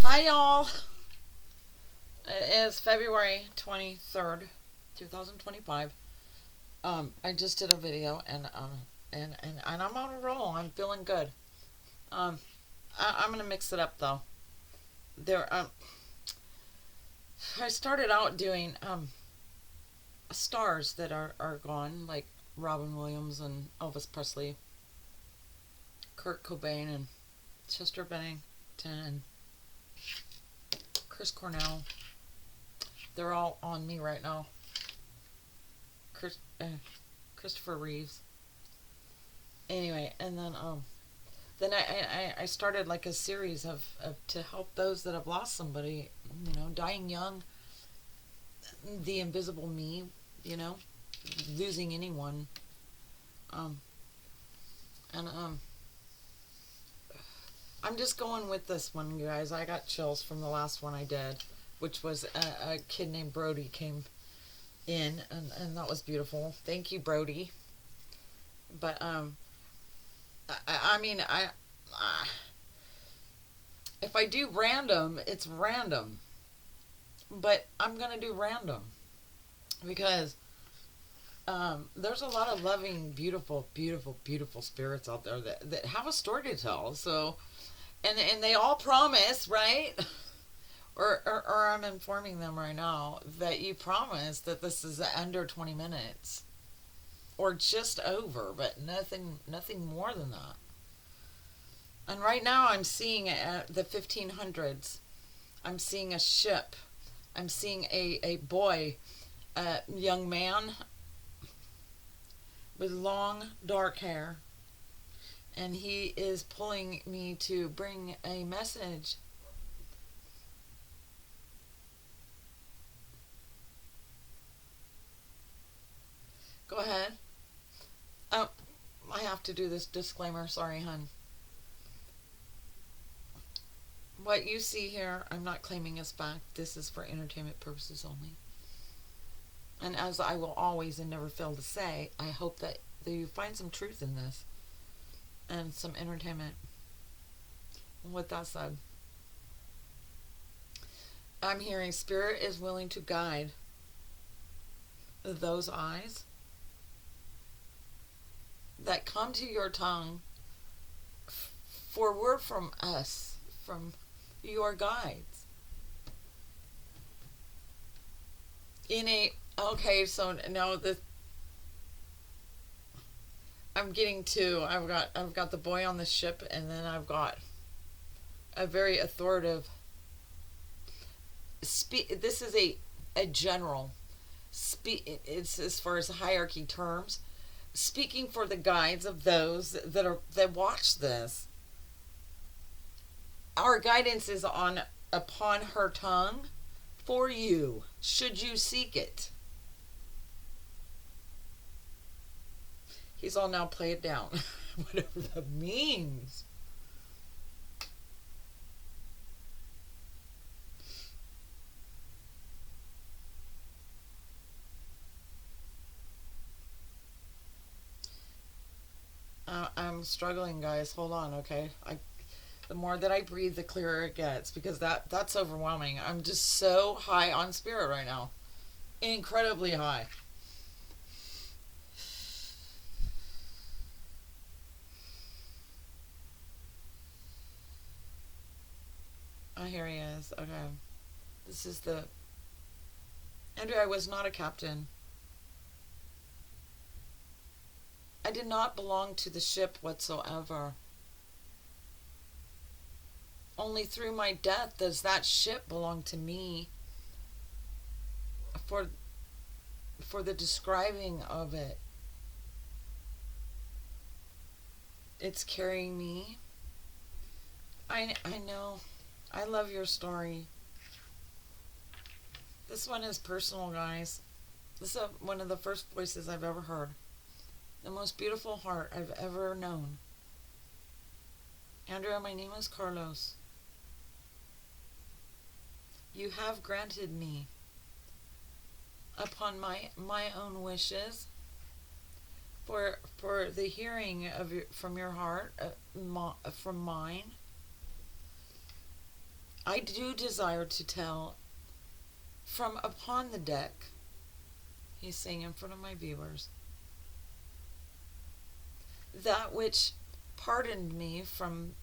Hi, y'all. It is February 23rd, 2025. I just did a video and I'm on a roll. I'm feeling good. Um, I'm gonna mix it up though. There, I started out doing stars that are gone, like Robin Williams and Elvis Presley, Kurt Cobain and Chester Bennington and Chris Cornell. They're all on me right now. Chris, Christopher Reeves. Anyway, and then I started like a series of to help those that have lost somebody, dying young, the invisible me, you know, losing anyone. Um, and I'm just going with this one, you guys. I got chills from the last one I did, which was a kid named Brody came in, and that was beautiful. Thank you, Brody. But I mean, if I do random, it's random. But I'm gonna do random because there's a lot of loving, beautiful, beautiful, beautiful spirits out there that have a story to tell. So, and they all promise, right? Or I'm informing them right now that you promise that this is under 20 minutes or just over, but nothing more than that. And right now I'm seeing the 1500s. I'm seeing a ship. I'm seeing a boy, a young man with long dark hair, and he is pulling me to bring a message. Go ahead. Oh, I have to do this disclaimer. Sorry, hun. What you see here, I'm not claiming as fact. This is for entertainment purposes only. And as I will always and never fail to say, I hope that you find some truth in this and some entertainment. With that said, I'm hearing spirit is willing to guide those eyes that come to your tongue for word from us, from your guides. In a okay, so now this I'm getting to. I've got the boy on the ship, and then I've got a very authoritative. This is a general. It's as far as hierarchy terms. Speaking for the guides of those that watch this. Our guidance is on upon her tongue for you, should you seek it. He's all now play it down. Whatever that means. I'm struggling, guys. Hold on, okay? The more that I breathe, the clearer it gets because that's overwhelming. I'm just so high on spirit right now, incredibly high. Oh, here he is. Okay, this is the Andrew. I was not a captain. I did not belong to the ship whatsoever. Only through my death does that ship belong to me. For for the describing of it, it's carrying me. I know. I love your story. This one is personal, guys. This is one of the first voices I've ever heard. The most beautiful heart I've ever known. Andrea, my name is Carlos. You have granted me, upon my own wishes, for the hearing of from your heart, from mine. I do desire to tell from upon the deck, he's saying in front of my viewers, that which pardoned me from,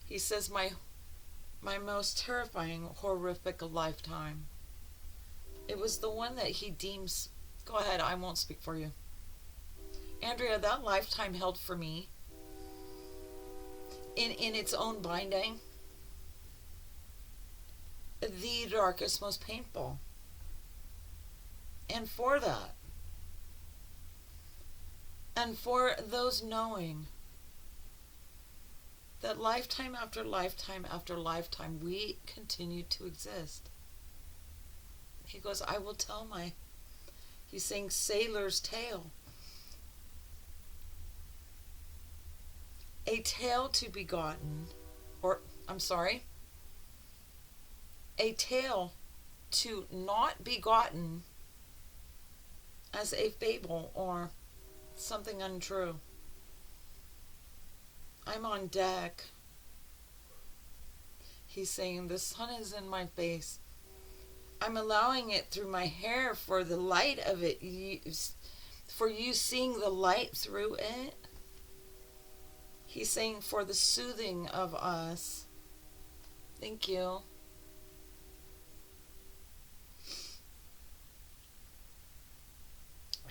he says, my most terrifying, horrific lifetime. It was the one that he deems, go ahead, I won't speak for you. Andrea, that lifetime held for me, in its own binding, the darkest, most painful. And for that, and for those knowing that lifetime after lifetime after lifetime we continue to exist. He goes, I will tell my, he's saying sailor's tale. A tale to be gotten, or, I'm sorry, a tale to not be gotten as a fable or something untrue. I'm on deck. He's saying, the sun is in my face. I'm allowing it through my hair for the light of it, for you seeing the light through it. He's saying, for the soothing of us. Thank you.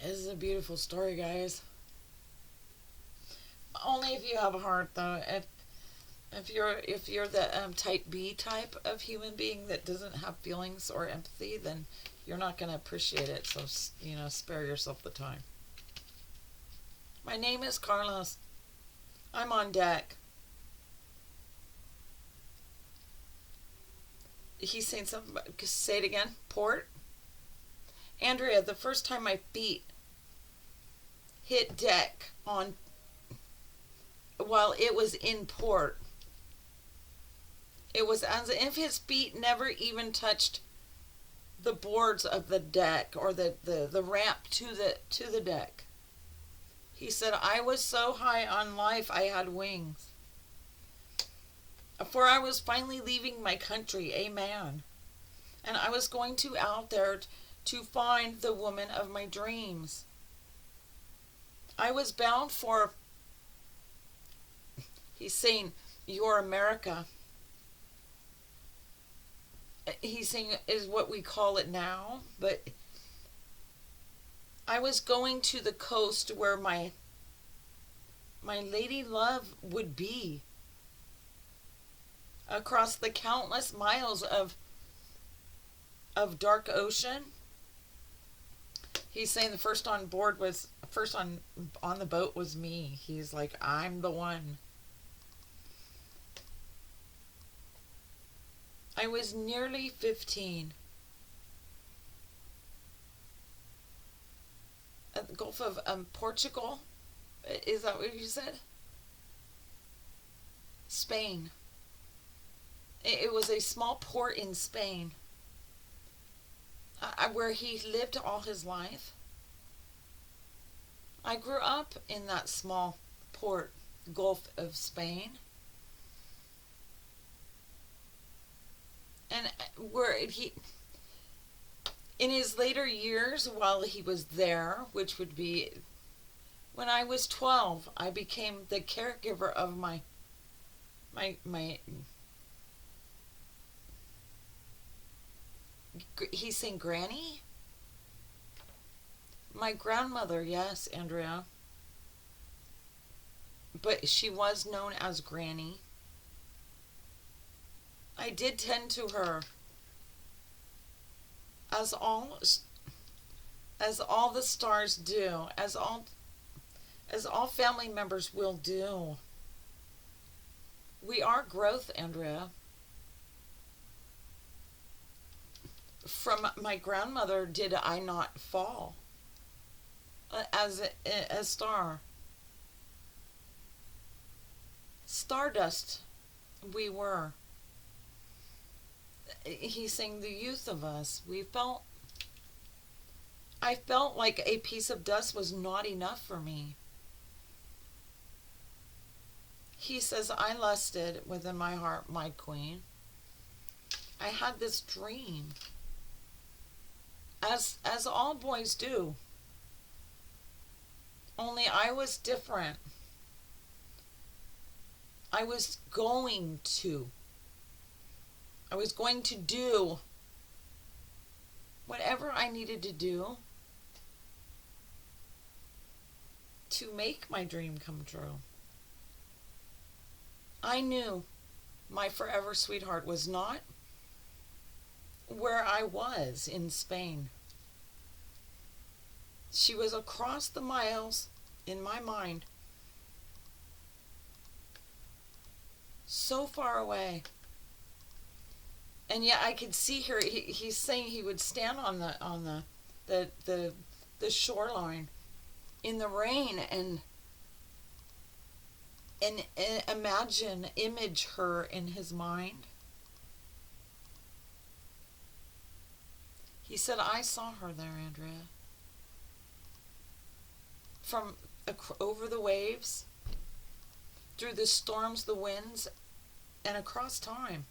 This is a beautiful story, guys. Only if you have a heart, though. If you're the type B type of human being that doesn't have feelings or empathy, then you're not going to appreciate it. So, spare yourself the time. My name is Carlos. I'm on deck. He's saying something about, say it again. Port. Andrea, the first time my feet hit deck on, while it was in port, it was as if his feet never even touched the boards of the deck or the ramp to the deck. He said, I was so high on life I had wings. For I was finally leaving my country, a man. And I was going out there to find the woman of my dreams. I was bound for, he's saying, your America. He's saying is what we call it now, but I was going to the coast where my lady love would be. Across the countless miles of dark ocean. He's saying the first on the boat was me. He's like, I'm the one. I was nearly 15. At the Gulf of Portugal. Is that what you said? Spain. It was a small port in Spain. Where he lived all his life. I grew up in that small port, Gulf of Spain. And where he, in his later years, while he was there, which would be, when I was 12, I became the caregiver of my he's saying granny? My grandmother, yes, Andrea. But she was known as Granny. I did tend to her. As all the stars do, as all family members will do. We are growth, Andrea. From my grandmother, did I not fall as a star? Stardust, we were. He's saying the youth of us, I felt like a piece of dust was not enough for me. He says, I lusted within my heart, my queen. I had this dream, as all boys do. Only I was different. I was going to. I was going to do whatever I needed to do to make my dream come true. I knew my forever sweetheart was not where I was in Spain. She was across the miles in my mind, so far away. And yet I could see her. He's saying he would stand on the shoreline in the rain and image her in his mind. He said, I saw her there, Andrea. From over the waves, through the storms, the winds, and across time.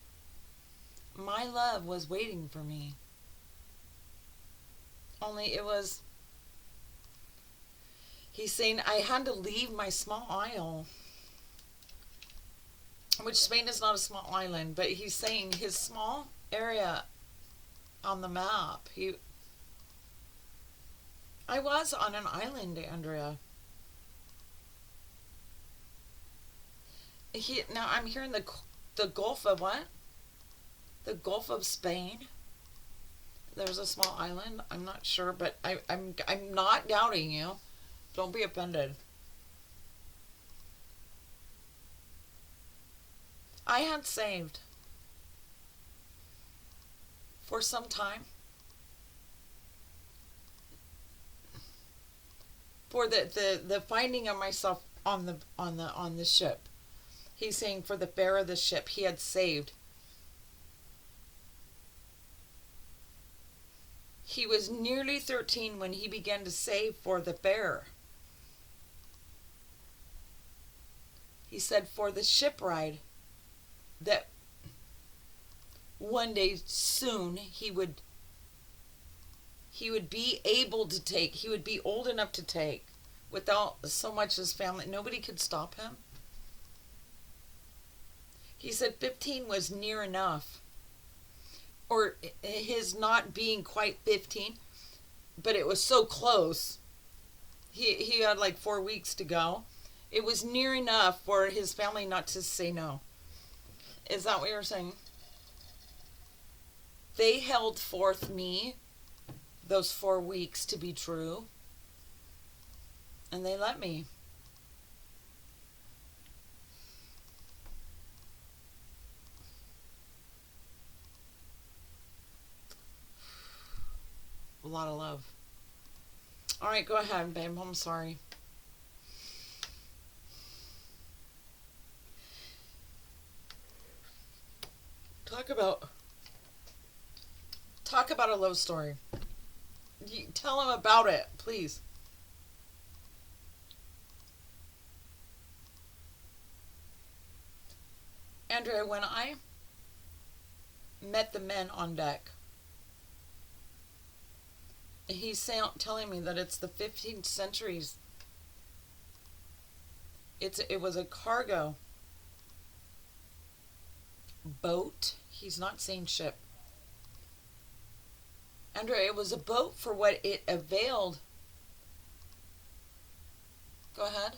My love was waiting for me. Only it was, he's saying, I had to leave my small isle, which Spain is not a small island, but he's saying his small area on the map. I was on an island, Andrea. Now I'm here in the Gulf of what? The Gulf of Spain. There's a small island. I'm not sure, but I'm not doubting you. Don't be offended. I had saved for some time for the finding of myself on the ship. He's saying for the fare of the ship he had saved. He was nearly 13 when he began to save for the fare. He said for the ship ride that one day soon he would be able to take. He would be old enough to take without so much as family. Nobody could stop him. He said 15 was near enough. Or his not being quite 15, but it was so close. He had like 4 weeks to go. It was near enough for his family not to say no. Is that what you're saying? They held forth me those 4 weeks to be true, and they let me. A lot of love. All right, go ahead, babe. I'm sorry. Talk about a love story. Tell him about it, please. Andrea, when I met the men on deck, he's telling me that it's the 15th centuries. It was a cargo boat. He's not saying ship. Andrea, it was a boat for what it availed. Go ahead.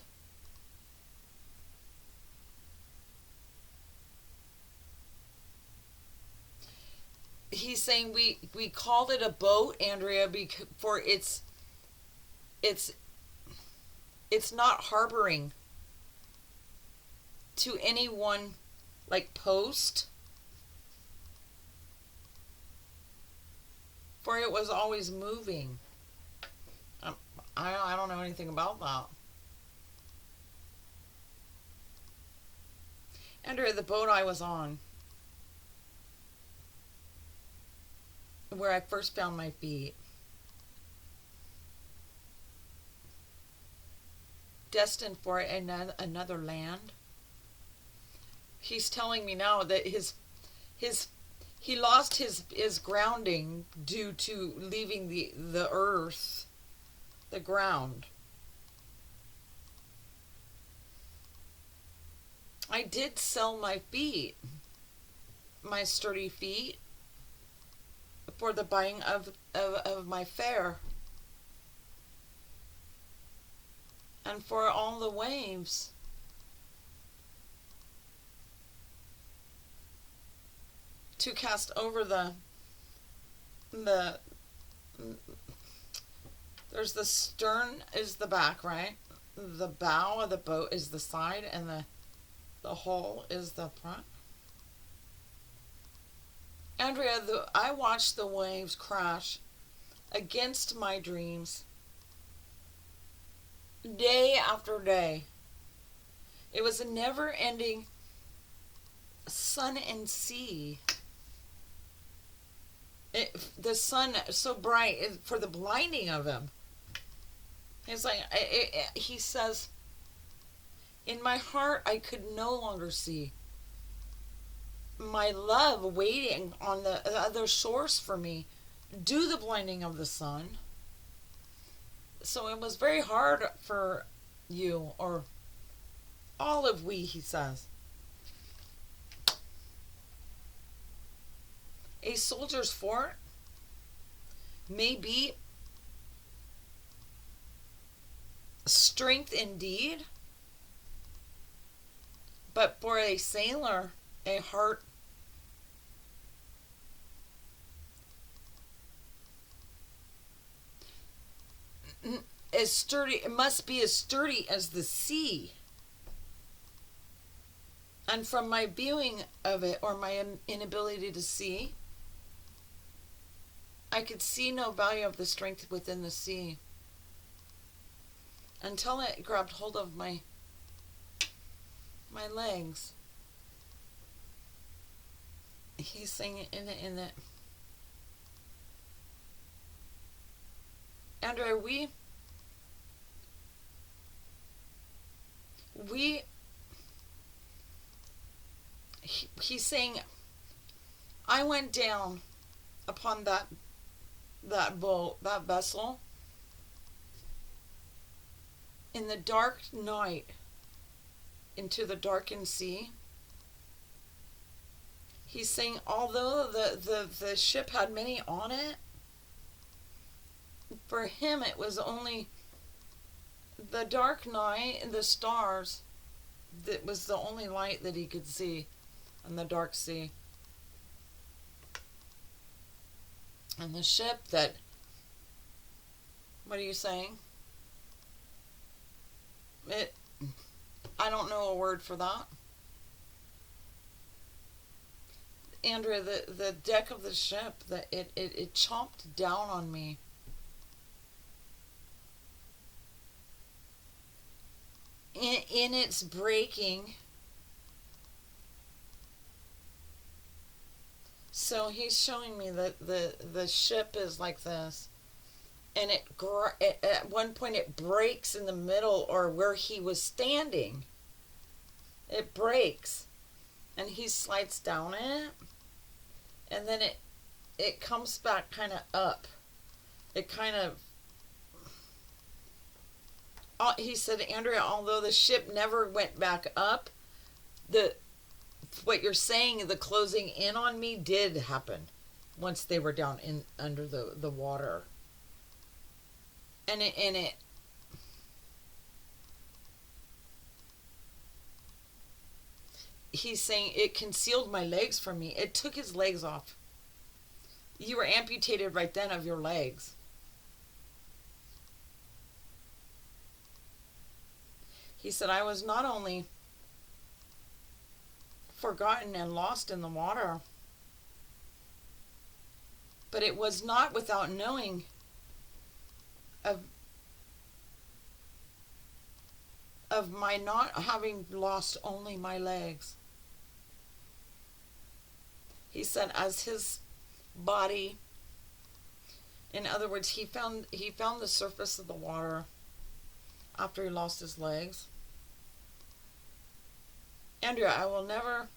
He's saying we called it a boat, Andrea, for it's not harboring to any one like post, for it was always moving. I don't know anything about that. Andrea, the boat I was on, where I first found my feet, destined for another land. He's telling me now that He lost his grounding due to leaving the earth, the ground. I did sell my feet, my sturdy feet, for the buying of my fare, and for all the waves to cast over the there's the stern is the back, right? The bow of the boat is the side, and the hull is the front. Andrea, I watched the waves crash against my dreams day after day. It was a never ending sun and sea. The sun so bright for the blinding of him. It's like he says, in my heart I could no longer see my love waiting on the other source for me. Do the blinding of the sun. So it was very hard for you, or all of we, he says. A soldier's fort may be strength indeed, but for a sailor, a heart as sturdy, it must be as sturdy as the sea. And from my viewing of it, or my inability to see, I could see no value of the strength within the sea until it grabbed hold of my legs. He's saying in it. Andrea, he's saying, I went down upon that boat, that vessel, in the dark night, into the darkened sea. He's saying, although the ship had many on it, for him it was only the dark night and the stars that was the only light that he could see in the dark sea. And the ship that, what are you saying? I don't know a word for that. Andrea, the deck of the ship, it chomped down on me. In its breaking. So he's showing me that the ship is like this, and it at one point it breaks in the middle, or where he was standing. It breaks, and he slides down it, and then it comes back kind of up. It kind of. He said, Andrea, although the ship never went back up, what you're saying, the closing in on me, did happen once they were down in under the water. And it he's saying it concealed my legs from me. It took his legs off. You were amputated right then of your legs. He said, I was not only forgotten and lost in the water, but it was not without knowing of my not having lost only my legs. He said, as his body, in other words, he found the surface of the water after he lost his legs. Andrea, I will never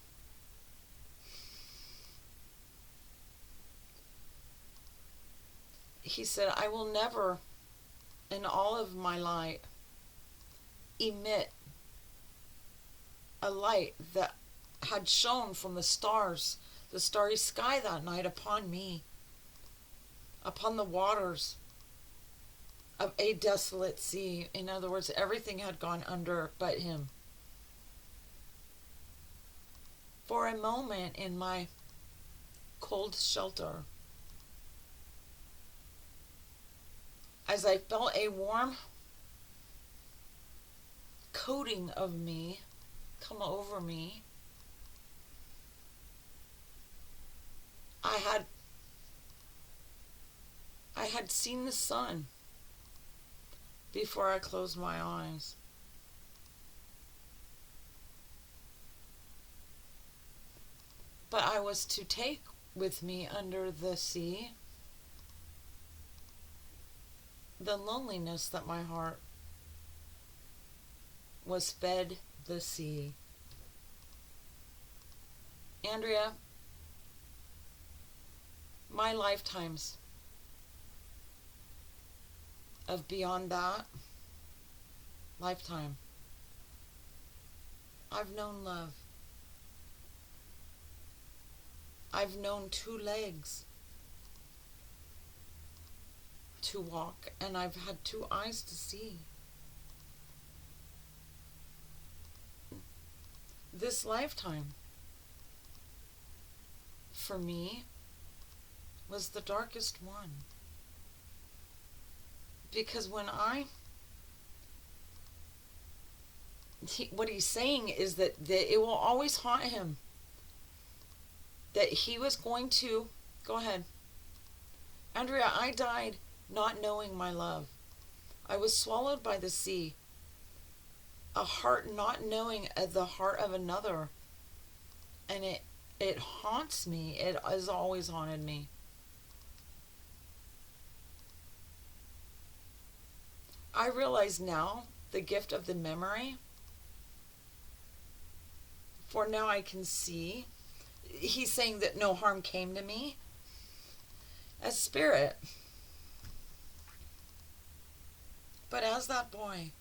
he said, I will never in all of my light emit a light that had shone from the stars, the starry sky that night upon me, upon the waters of a desolate sea. In other words, everything had gone under but him. For a moment in my cold shelter, as I felt a warm coating of me come over me, I had seen the sun before I closed my eyes. But I was to take with me under the sea the loneliness that my heart was fed the sea. Andrea, my lifetimes of beyond that lifetime, I've known love. I've known two legs to walk, and I've had two eyes to see. This lifetime, for me, was the darkest one. Because when what he's saying is that it will always haunt him. That he was going to, go ahead. Andrea, I died not knowing my love. I was swallowed by the sea. A heart not knowing the heart of another. And it haunts me. It has always haunted me. I realize now the gift of the memory. For now I can see. He's saying that no harm came to me as spirit. But as that boy,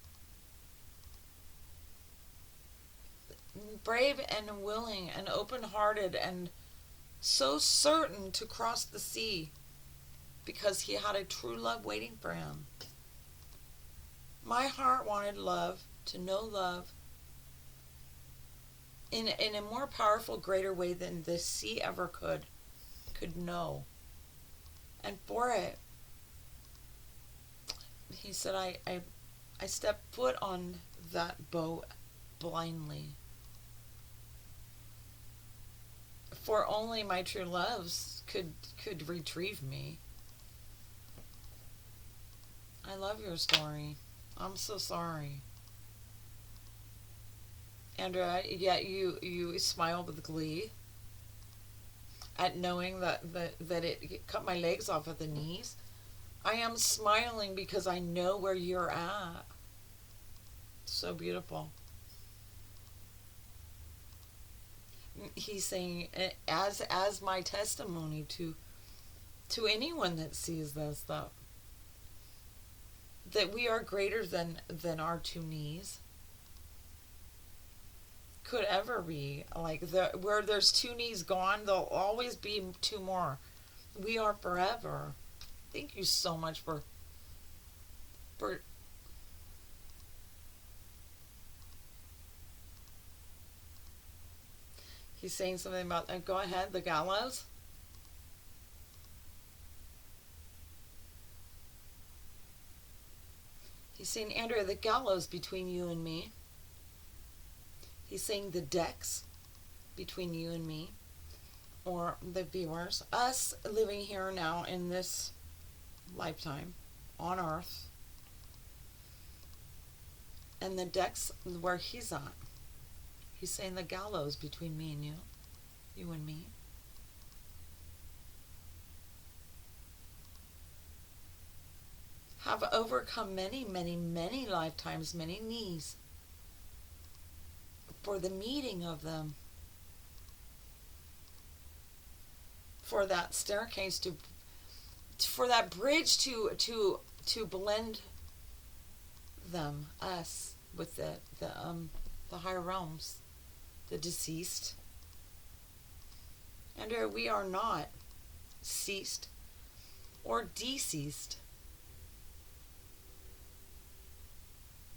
brave and willing and open-hearted and so certain to cross the sea because he had a true love waiting for him. My heart wanted love, to know love, in a more powerful, greater way than the sea ever could know. And for it, he said, I stepped foot on that boat blindly. For only my true loves could retrieve me. I love your story. I'm so sorry. Andrea, yet you smiled with glee at knowing that it cut my legs off at the knees. I am smiling because I know where you're at. So beautiful. He's saying, as my testimony to anyone that sees this, that we are greater than our two knees could ever be. Like, where there's two knees gone, there'll always be two more. We are forever. Thank you so much for he's saying something about, go ahead, the gallows. He's saying, Andrea, the gallows between you and me. He's saying the decks between you and me, or the viewers, us living here now in this lifetime on earth, and the decks where he's at. He's saying the gallows between me and you and me. Have overcome many, many, many lifetimes, many knees for the meeting of them, for that staircase for that bridge to blend them, us, with the higher realms, the deceased. And we are not ceased or deceased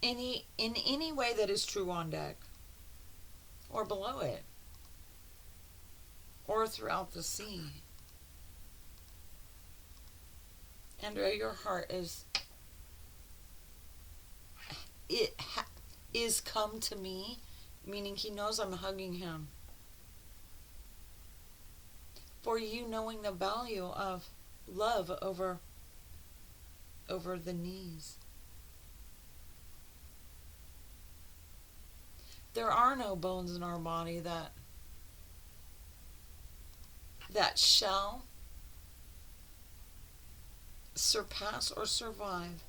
in any way that is true on deck or below it or throughout the sea. And your heart is come to me, meaning he knows I'm hugging him. For you knowing the value of love over the knees. There are no bones in our body that shall surpass or survive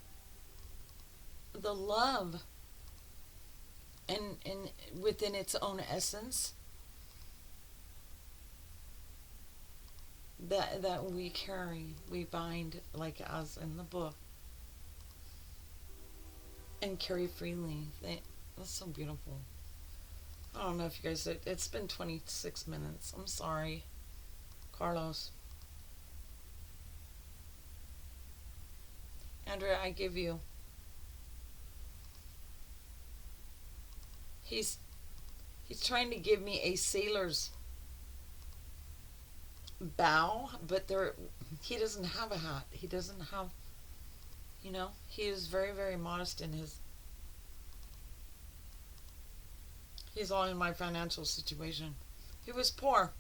the love and within its own essence that we carry, we bind, like as in the book, and carry freely. That's so beautiful. I don't know if you guys, it's been 26 minutes. I'm sorry, Carlos. Andrea, I give you. He's trying to give me a sailor's bow, but he doesn't have a hat. He doesn't have, he is very, very modest in his. He's all in my financial situation. He was poor.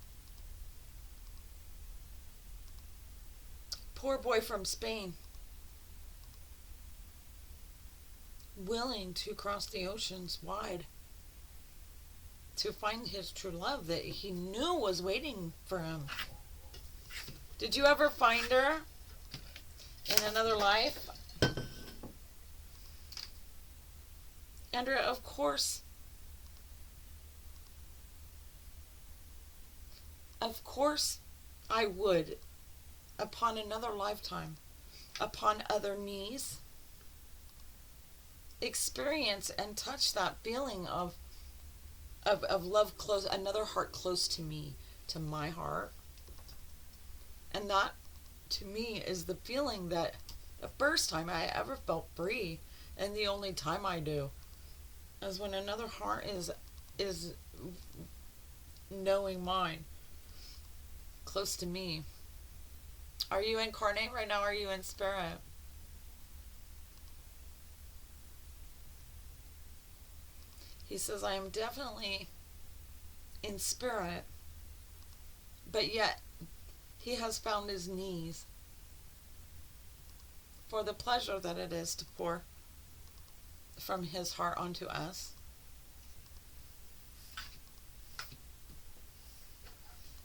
Poor boy from Spain. Willing to cross the oceans wide to find his true love that he knew was waiting for him. Did you ever find her in another life? Andrea, of course. Of course I would, upon another lifetime, upon other knees, experience and touch that feeling of love close, another heart close to me, to my heart. And that, to me, is the feeling that the first time I ever felt free, and the only time I do, is when another heart is knowing mine, close to me. Are you incarnate right now? Are you in spirit? He says, I am definitely in spirit, but yet he has found his knees for the pleasure that it is to pour from his heart onto us.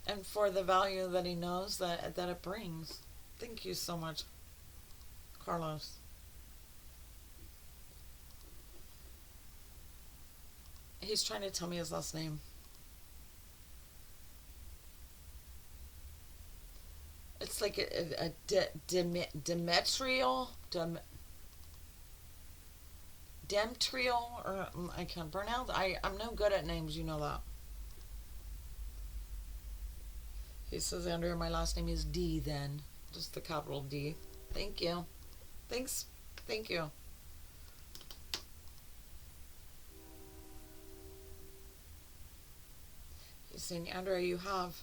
And for the value that he knows that it brings. Thank you so much, Carlos. He's trying to tell me his last name. It's like a Demetrial, or I can't pronounce. I'm no good at names, you know that. He says, Andrea, my last name is D then. Just the capital D. Thank you. Thanks. Thank you. He's saying, Andrea, you have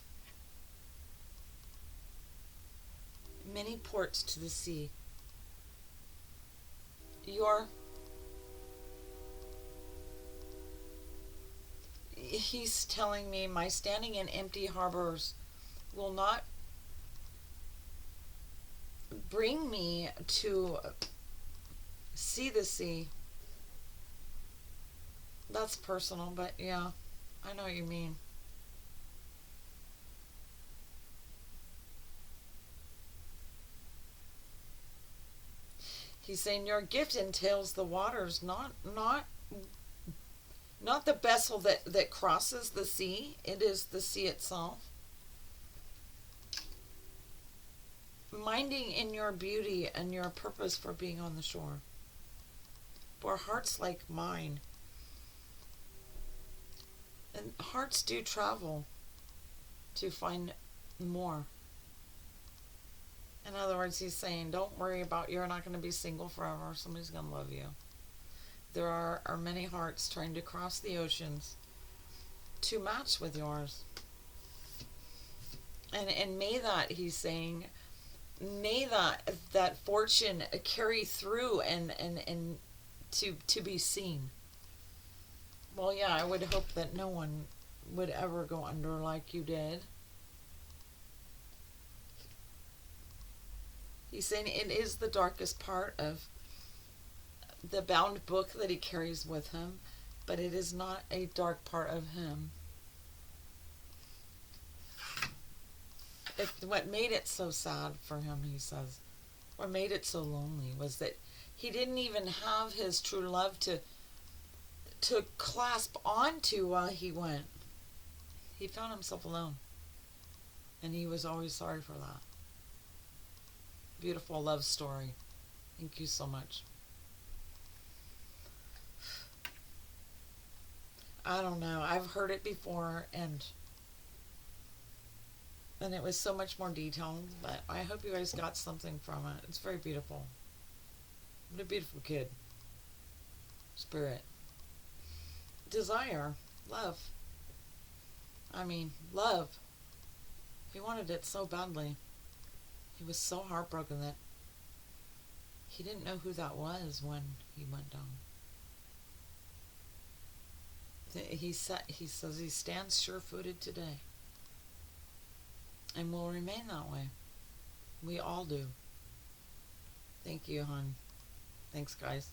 many ports to the sea. He's telling me my standing in empty harbors will not bring me to see the sea. That's personal, but yeah, I know what you mean. He's saying your gift entails the waters, not the vessel that crosses the sea. It is the sea itself. finding in your beauty and your purpose for being on the shore. For hearts like mine, and hearts do travel to find more. In other words, he's saying, don't worry about, you're not going to be single forever. Somebody's going to love you. There are many hearts trying to cross the oceans to match with yours. And may that, he's saying, may that fortune carry through and to be seen. Well, yeah, I would hope that no one would ever go under like you did. He's saying it is the darkest part of the bound book that he carries with him, but it is not a dark part of him. What made it so sad for him, he says, what made it so lonely was that he didn't even have his true love to clasp onto while he went. He found himself alone, and he was always sorry for that. Beautiful love story. Thank you so much. I don't know. I've heard it before, and it was so much more detailed, but I hope you guys got something from it. It's very beautiful. What a beautiful kid. Spirit. Desire. Love. I mean, love. He wanted it so badly. He was so heartbroken that he didn't know who that was when he went down. He says he stands sure-footed today. And will remain that way. We all do. Thank you, hon. Thanks, guys.